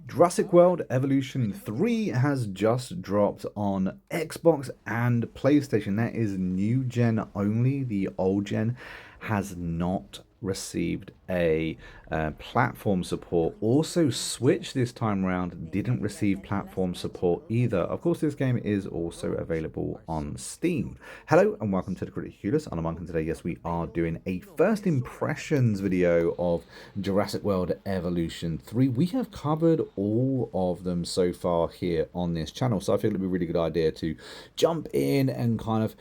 Jurassic World Evolution 3 has just dropped on Xbox and PlayStation. That is new gen only. The old gen has not received a platform support. Also, Switch this time around didn't receive platform support either. Of course, this game is also available on Steam. Hello and welcome to the Criticulus. I'm Monk, and today, yes, we are doing a first impressions video of Jurassic World Evolution 3. We have covered all of them so far here on this channel, so I feel it'd be a really good idea to jump in and kind of,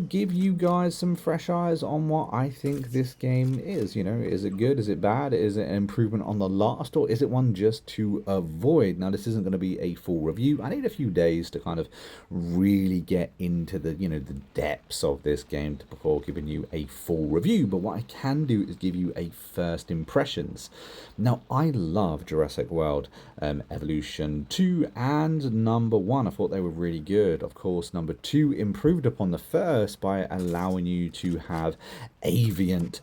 give you guys some fresh eyes on what I think this game is. Is it good? Is it bad? Is it an improvement on the last, or is it one just to avoid? Now, this isn't going to be a full review. I need a few days to kind of really get into the the depths of this game before giving you a full review. But what I can do is give you a first impressions. Now, I love Jurassic World Evolution 2 and number 1. I thought they were really good. Of course, number 2 improved upon the first by allowing you to have avian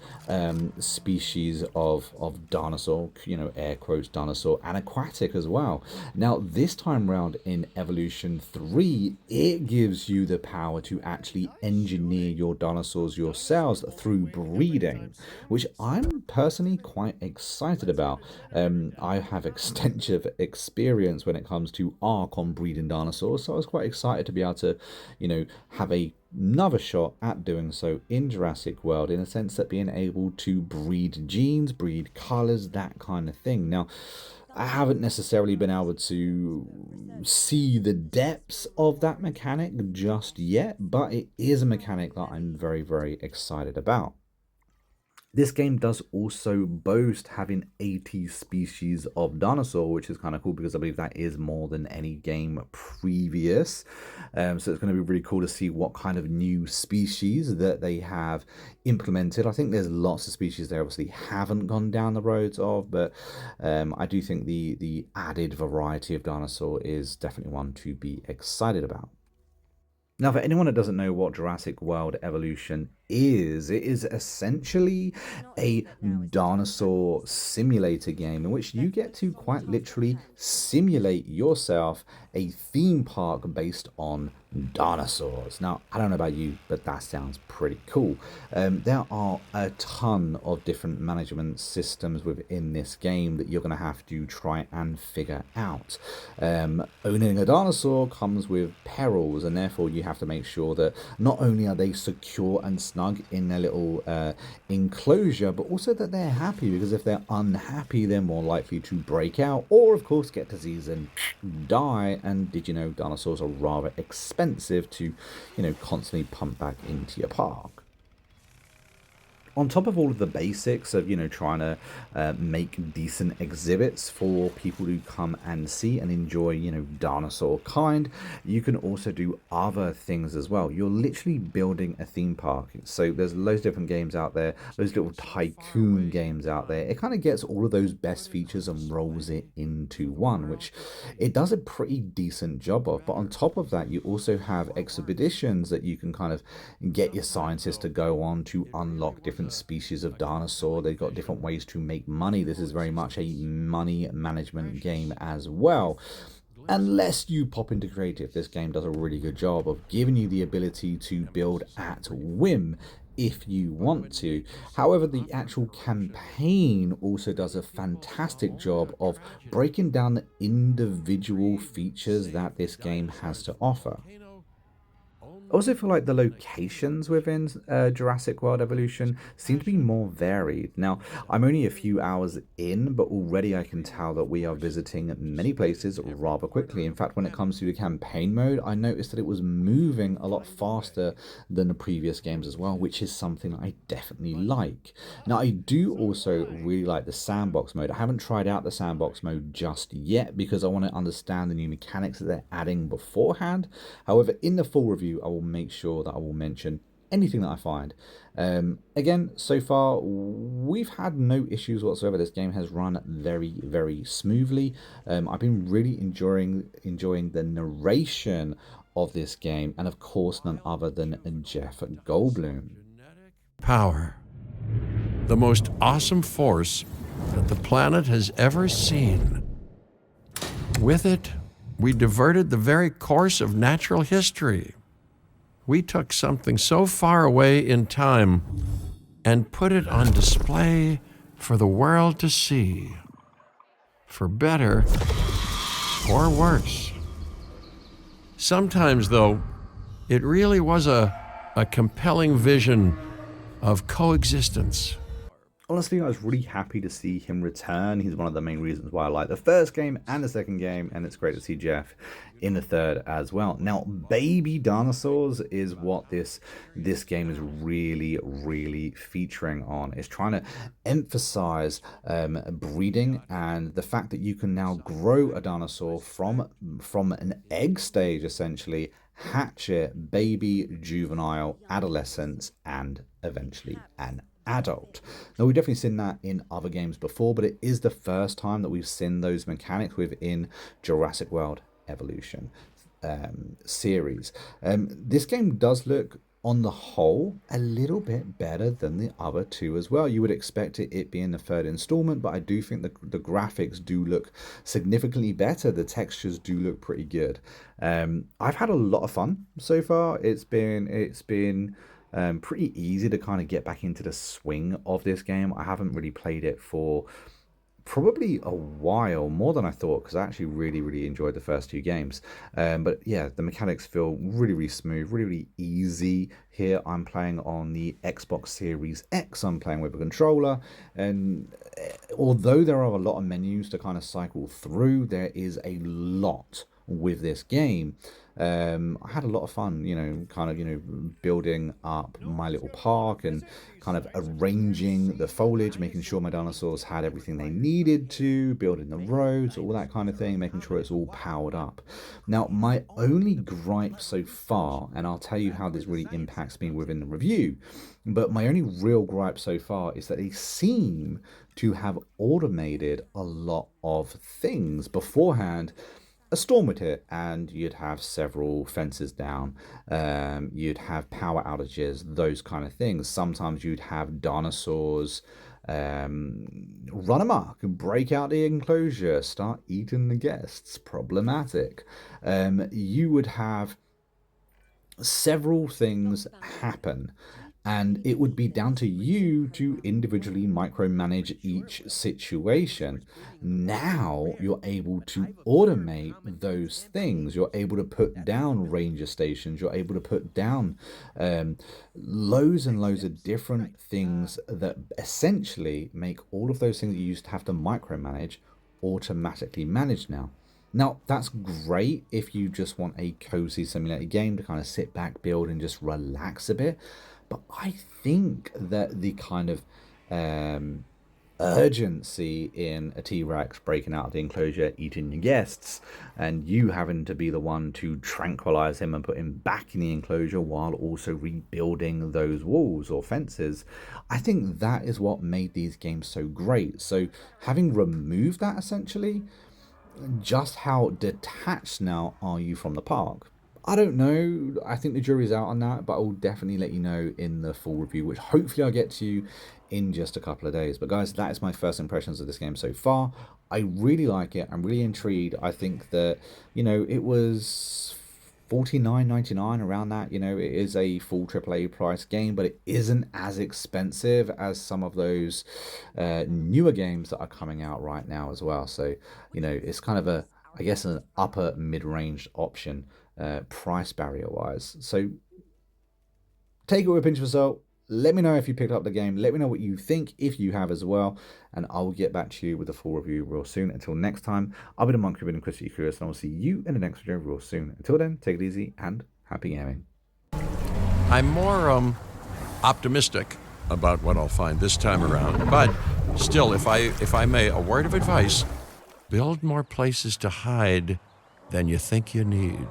species of dinosaur, air quotes dinosaur, and aquatic as well. Now, this time round in Evolution 3, it gives you the power to actually engineer your dinosaurs yourselves through breeding, which I'm personally quite excited about. I have extensive experience when it comes to ARC on breeding dinosaurs, so I was quite excited to be able to, have another shot at doing so in Jurassic World, in a sense that being able to breed genes, breed colors, that kind of thing. Now, I haven't necessarily been able to see the depths of that mechanic just yet, but it is a mechanic that I'm very, very excited about. This game does also boast having 80 species of dinosaur, which is kind of cool because I believe that is more than any game previous. So it's going to be really cool to see what kind of new species that they have implemented. I think there's lots of species they obviously haven't gone down the roads of, but I do think the added variety of dinosaur is definitely one to be excited about. Now, for anyone that doesn't know what Jurassic World Evolution is, it is essentially a dinosaur simulator game in which you get to quite literally simulate yourself a theme park based on dinosaurs. Now, I don't know about you, but that sounds pretty cool. There are a ton of different management systems within this game that you're going to have to try and figure out. Owning a dinosaur comes with perils, and therefore you have to make sure that not only are they secure and snug in their little enclosure, but also that they're happy, because if they're unhappy, they're more likely to break out or, of course, get disease and die. And did you know dinosaurs are rather expensive to, constantly pump back into your park? On top of all of the basics of, trying to make decent exhibits for people to come and see and enjoy, dinosaur kind, you can also do other things as well. You're literally building a theme park. So there's loads of different games out there, those little tycoon games out there. It kind of gets all of those best features and rolls it into one, which it does a pretty decent job of. But on top of that, you also have expeditions that you can kind of get your scientists to go on to unlock different species of dinosaur. They've got different ways to make money. This is very much a money management game as well. Unless you pop into creative, this game does a really good job of giving you the ability to build at whim if you want to. However, the actual campaign also does a fantastic job of breaking down the individual features that this game has to offer. I also feel like the locations within Jurassic World Evolution seem to be more varied. Now, I'm only a few hours in, but already I can tell that we are visiting many places rather quickly. In fact, when it comes to the campaign mode, I noticed that it was moving a lot faster than the previous games as well, which is something I definitely like. Now, I do also really like the sandbox mode. I haven't tried out the sandbox mode just yet because I want to understand the new mechanics that they're adding beforehand. However, in the full review, I will make sure that I will mention anything that I find. Again, so far we've had no issues whatsoever. This game has run very, very smoothly. I've been really enjoying the narration of this game, and of course none other than Jeff Goldblum. Power. the most awesome force that the planet has ever seen. With it, we diverted the very course of natural history. We took something so far away in time and put it on display for the world to see, for better or worse. Sometimes, though, it really was a compelling vision of coexistence. Honestly, I was really happy to see him return. He's one of the main reasons why I like the first game and the second game, and it's great to see Jeff in the third as well. Now, baby dinosaurs is what this game is really featuring on. It's trying to emphasize breeding and the fact that you can now grow a dinosaur from an egg stage, essentially, hatch it, baby, juvenile, adolescence, and eventually an adult. Now, we've definitely seen that in other games before, but it is the first time that we've seen those mechanics within Jurassic World Evolution series. This game does look, on the whole, a little bit better than the other two as well. You would expect it being the third installment, but I do think the graphics do look significantly better. The textures do look pretty good. I've had a lot of fun so far. It's been pretty easy to kind of get back into the swing of this game. I haven't really played it for probably a while, more than I thought, because I actually really enjoyed the first two games. But yeah, the mechanics feel really smooth, really easy. Here I'm playing on the Xbox Series X. I'm playing with a controller, and although there are a lot of menus to kind of cycle through, there is a lot with this game. I had a lot of fun, building up my little park and kind of arranging the foliage, making sure my dinosaurs had everything they needed to, building the roads, all that kind of thing, making sure it's all powered up. Now, my only gripe so far, and I'll tell you how this really impacts me within the review, but my only real gripe so far is that they seem to have automated a lot of things beforehand. A storm would hit and you'd have several fences down, you'd have power outages, those kind of things. Sometimes you'd have dinosaurs run amok, break out the enclosure, start eating the guests, problematic. You would have several things happen, and it would be down to you to individually micromanage each situation. Now you're able to automate those things. You're able to put down ranger stations. You're able to put down loads and loads of different things that essentially make all of those things that you used to have to micromanage automatically managed now. Now, that's great if you just want a cozy simulated game to kind of sit back, build, and just relax a bit. But I think that the kind of urgency in a T-Rex breaking out of the enclosure, eating your guests, and you having to be the one to tranquilize him and put him back in the enclosure while also rebuilding those walls or fences, I think that is what made these games so great. So having removed that, essentially, just how detached now are you from the park? I don't know. I think the jury's out on that, but I'll definitely let you know in the full review, which hopefully I'll get to you in just a couple of days. But guys, that is my first impressions of this game so far. I really like it. I'm really intrigued. I think that, it was $49.99, around that. It is a full AAA price game, but it isn't as expensive as some of those newer games that are coming out right now as well. So, it's kind of an upper mid-range option price barrier wise. So take it with a pinch of salt. Let me know if you picked up the game. Let me know what you think if you have as well, and I'll get back to you with a full review real soon. Until next time, I'll be the Monk and Chris Curious, and I'll see you in the next video real soon. Until then, take it easy and happy gaming. I'm more optimistic about what I'll find this time around, but still, if I may, a word of advice: build more places to hide than you think you need.